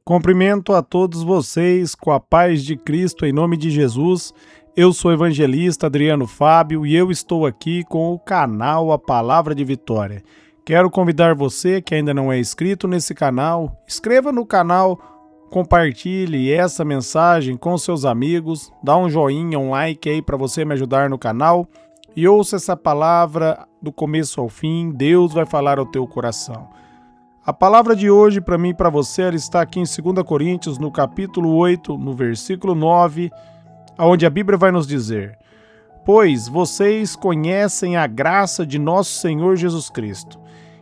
Cumprimento a todos vocês com a paz de Cristo em nome de Jesus. Eu sou o evangelista Adriano Fábio e eu estou aqui com o canal A Palavra de Vitória. Quero convidar você que ainda não é inscrito nesse canal, inscreva no canal, compartilhe essa mensagem com seus amigos, dá um joinha, um like aí para você me ajudar no canal e ouça essa palavra do começo ao fim. Deus vai falar ao teu coração. A palavra de hoje para mim e para você, ela está aqui em 2 Coríntios, no capítulo 8, no versículo 9, onde a Bíblia vai nos dizer: Pois vocês conhecem a graça de nosso Senhor Jesus Cristo,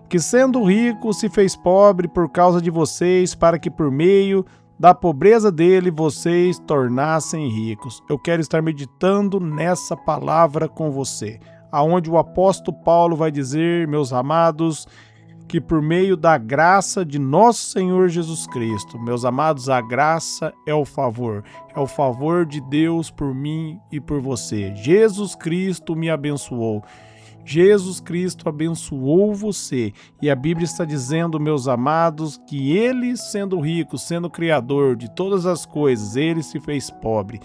que sendo rico se fez pobre por causa de vocês, para que por meio da pobreza dele vocês tornassem ricos. Eu quero estar meditando nessa palavra com você, aonde o apóstolo Paulo vai dizer, meus amados, que por meio da graça de nosso Senhor Jesus Cristo, meus amados, a graça é o favor de Deus por mim e por você. Jesus Cristo me abençoou, Jesus Cristo abençoou você, e a Bíblia está dizendo, meus amados, que ele, sendo rico, sendo criador de todas as coisas, ele se fez pobre.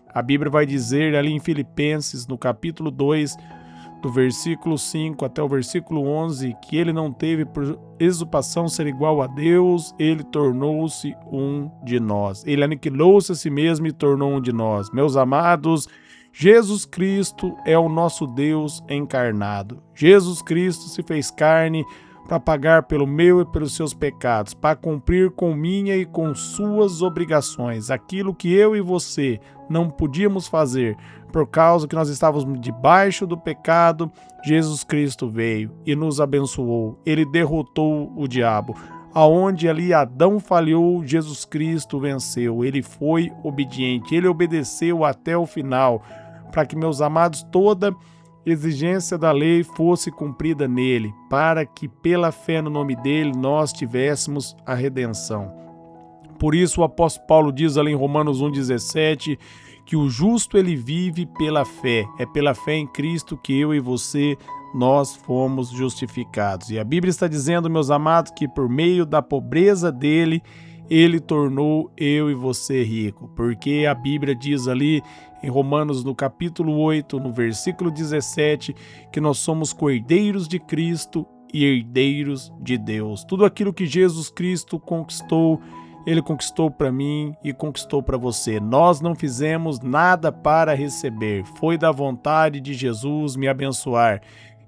A Bíblia vai dizer ali em Filipenses, no capítulo 2, do versículo 5 até o versículo 11, que ele não teve por usurpação ser igual a Deus, ele tornou-se um de nós. Ele aniquilou-se a si mesmo e tornou um de nós. Meus amados, Jesus Cristo é o nosso Deus encarnado. Jesus Cristo se fez carne para pagar pelo meu e pelos seus pecados, para cumprir com minha e com suas obrigações, aquilo que eu e você não podíamos fazer, por causa que nós estávamos debaixo do pecado. Jesus Cristo veio e nos abençoou, ele derrotou o diabo. Aonde ali Adão falhou, Jesus Cristo venceu, ele foi obediente, ele obedeceu até o final, para que, meus amados, toda exigência da lei fosse cumprida nele, para que pela fé no nome dele nós tivéssemos a redenção. Por isso o apóstolo Paulo diz ali em Romanos 1,17 que o justo ele vive pela fé, é pela fé em Cristo que eu e você nós fomos justificados. E a Bíblia está dizendo, meus amados, que por meio da pobreza dele, ele tornou eu e você rico, porque a Bíblia diz ali em Romanos, no capítulo 8, no versículo 17, que nós somos cordeiros de Cristo e herdeiros de Deus. Tudo aquilo que Jesus Cristo conquistou, ele conquistou para mim e conquistou para você. Nós não fizemos nada para receber. Foi da vontade de Jesus me abençoar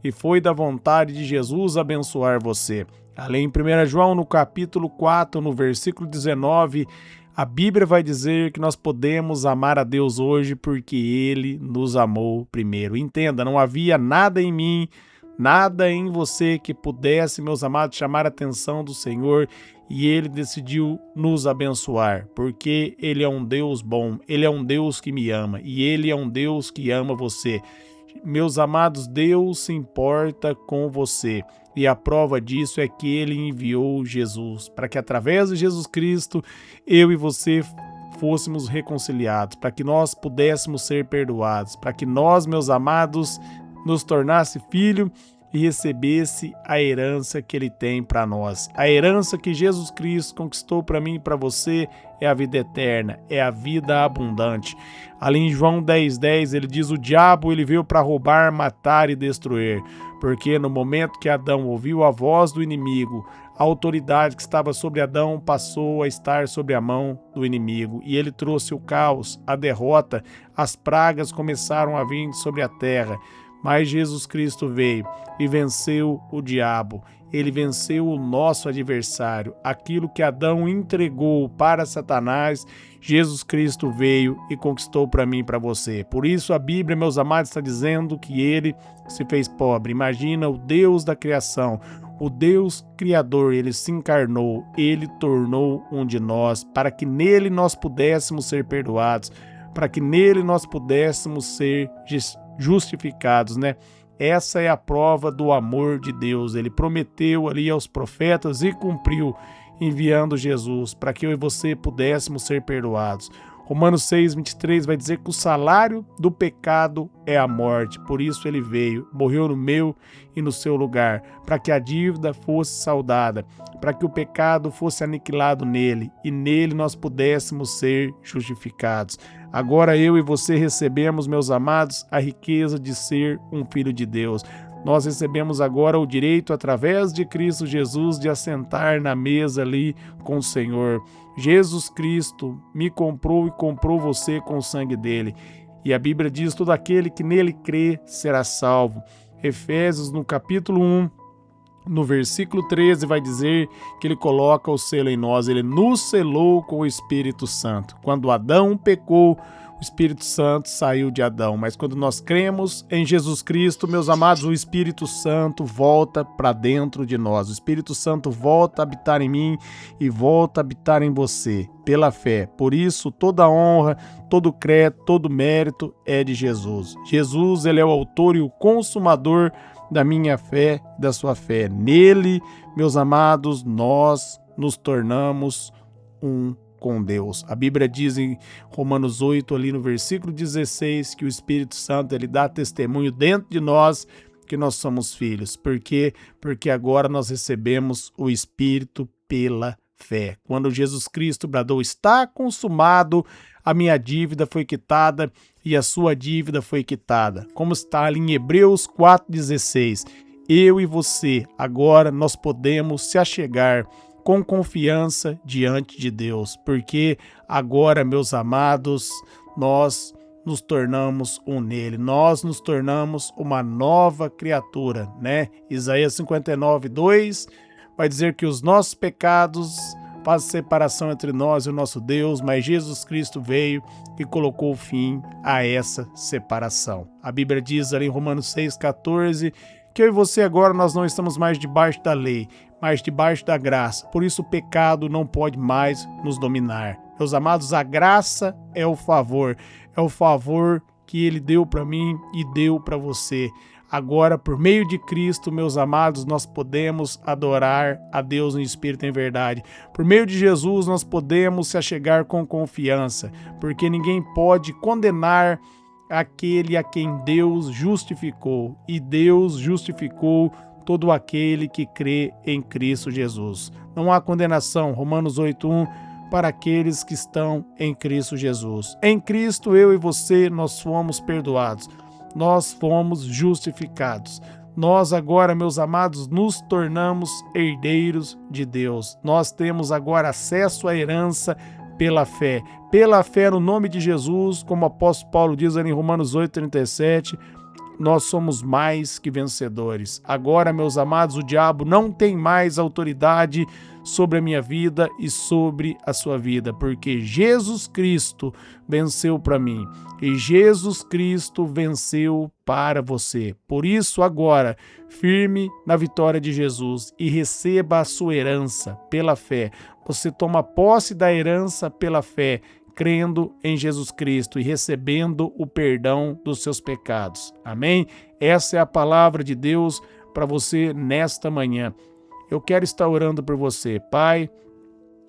e foi da vontade de Jesus abençoar você. Além em 1 João, no capítulo 4, no versículo 19, a Bíblia vai dizer que nós podemos amar a Deus hoje porque ele nos amou primeiro. Entenda, não havia nada em mim, nada em você que pudesse, meus amados, chamar a atenção do Senhor, e ele decidiu nos abençoar, porque ele é um Deus bom, ele é um Deus que me ama e ele é um Deus que ama você. Meus amados, Deus se importa com você, e a prova disso é que ele enviou Jesus, para que através de Jesus Cristo, eu e você fôssemos reconciliados, para que nós pudéssemos ser perdoados, para que nós, meus amados, nos tornasse filho e recebesse a herança que ele tem para nós. A herança que Jesus Cristo conquistou para mim e para você é a vida eterna, é a vida abundante. Ali em João 10,10, ele diz: o diabo ele veio para roubar, matar e destruir, porque no momento que Adão ouviu a voz do inimigo, a autoridade que estava sobre Adão passou a estar sobre a mão do inimigo, e ele trouxe o caos, a derrota, as pragas começaram a vir sobre a terra. Mas Jesus Cristo veio e venceu o diabo. Ele venceu o nosso adversário. Aquilo que Adão entregou para Satanás, Jesus Cristo veio e conquistou para mim e para você. Por isso a Bíblia, meus amados, está dizendo que ele se fez pobre. Imagina o Deus da criação, o Deus criador, ele se encarnou, ele tornou um de nós, para que nele nós pudéssemos ser perdoados, para que nele nós pudéssemos ser justificados, né? Essa é a prova do amor de Deus. Ele prometeu ali aos profetas e cumpriu, enviando Jesus para que eu e você pudéssemos ser perdoados. Romanos 6:23 vai dizer que o salário do pecado é a morte. Por isso ele veio, morreu no meu e no seu lugar, para que a dívida fosse saldada, para que o pecado fosse aniquilado nele e nele nós pudéssemos ser justificados. Agora eu e você recebemos, meus amados, a riqueza de ser um filho de Deus. Nós recebemos agora o direito, através de Cristo Jesus, de assentar na mesa ali com o Senhor. Jesus Cristo me comprou e comprou você com o sangue dele. E a Bíblia diz: todo aquele que nele crê será salvo. Efésios, no capítulo 1, no versículo 13, vai dizer que ele coloca o selo em nós, ele nos selou com o Espírito Santo. Quando Adão pecou, o Espírito Santo saiu de Adão, mas quando nós cremos em Jesus Cristo, meus amados, o Espírito Santo volta para dentro de nós. O Espírito Santo volta a habitar em mim e volta a habitar em você, pela fé. Por isso, toda honra, todo crédito, todo mérito é de Jesus. Jesus, ele é o autor e o consumador da minha fé, da sua fé. Nele, meus amados, nós nos tornamos um com Deus. A Bíblia diz em Romanos 8, ali no versículo 16, que o Espírito Santo, ele dá testemunho dentro de nós que nós somos filhos. Por quê? Porque agora nós recebemos o Espírito pela fé. Quando Jesus Cristo bradou: está consumado, a minha dívida foi quitada e a sua dívida foi quitada. Como está ali em Hebreus 4,16. Eu e você, agora nós podemos se achegar com confiança diante de Deus, porque agora, meus amados, nós nos tornamos um nele, nós nos tornamos uma nova criatura, né? Isaías 59:2 vai dizer que os nossos pecados fazem separação entre nós e o nosso Deus, mas Jesus Cristo veio e colocou fim a essa separação. A Bíblia diz ali em Romanos 6,14 que eu e você agora nós não estamos mais debaixo da lei, mas debaixo da graça. Por isso o pecado não pode mais nos dominar. Meus amados, a graça é o favor que ele deu para mim e deu para você. Agora, por meio de Cristo, meus amados, nós podemos adorar a Deus em espírito e em verdade. Por meio de Jesus, nós podemos se achegar com confiança, porque ninguém pode condenar aquele a quem Deus justificou, e Deus justificou todo aquele que crê em Cristo Jesus. Não há condenação, Romanos 8:1, para aqueles que estão em Cristo Jesus. Em Cristo, eu e você, nós fomos perdoados, nós fomos justificados. Nós agora, meus amados, nos tornamos herdeiros de Deus. Nós temos agora acesso à herança pela fé. Pela fé no nome de Jesus, como o apóstolo Paulo diz ali em Romanos 8:37, nós somos mais que vencedores. Agora, meus amados, o diabo não tem mais autoridade sobre a minha vida e sobre a sua vida, porque Jesus Cristo venceu para mim e Jesus Cristo venceu para você. Por isso, agora, firme na vitória de Jesus e receba a sua herança pela fé. Você toma posse da herança pela fé, crendo em Jesus Cristo e recebendo o perdão dos seus pecados. Amém? Essa é a palavra de Deus para você nesta manhã. Eu quero estar orando por você, Pai.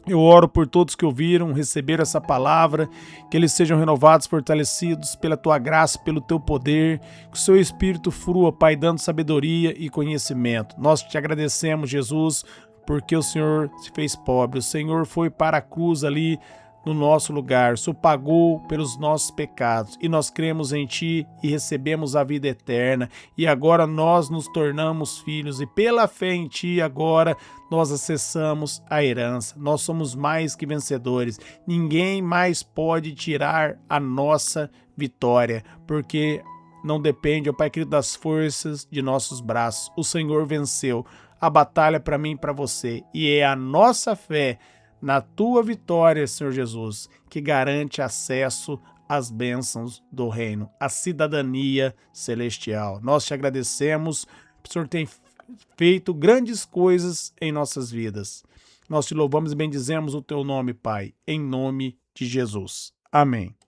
Eu oro por todos que ouviram, receberam essa palavra, que eles sejam renovados, fortalecidos pela Tua graça, pelo Teu poder, que o Seu Espírito flua, Pai, dando sabedoria e conhecimento. Nós te agradecemos, Jesus, porque o Senhor se fez pobre, o Senhor foi para a cruz ali no nosso lugar, o Senhor pagou pelos nossos pecados e nós cremos em Ti e recebemos a vida eterna e agora nós nos tornamos filhos e pela fé em Ti agora nós acessamos a herança, nós somos mais que vencedores, ninguém mais pode tirar a nossa vitória, porque não depende, ó Pai querido, das forças de nossos braços, o Senhor venceu a batalha para mim e para você e é a nossa fé na Tua vitória, Senhor Jesus, que garante acesso às bênçãos do reino, à cidadania celestial. Nós te agradecemos, o Senhor tem feito grandes coisas em nossas vidas. Nós te louvamos e bendizemos o Teu nome, Pai, em nome de Jesus. Amém.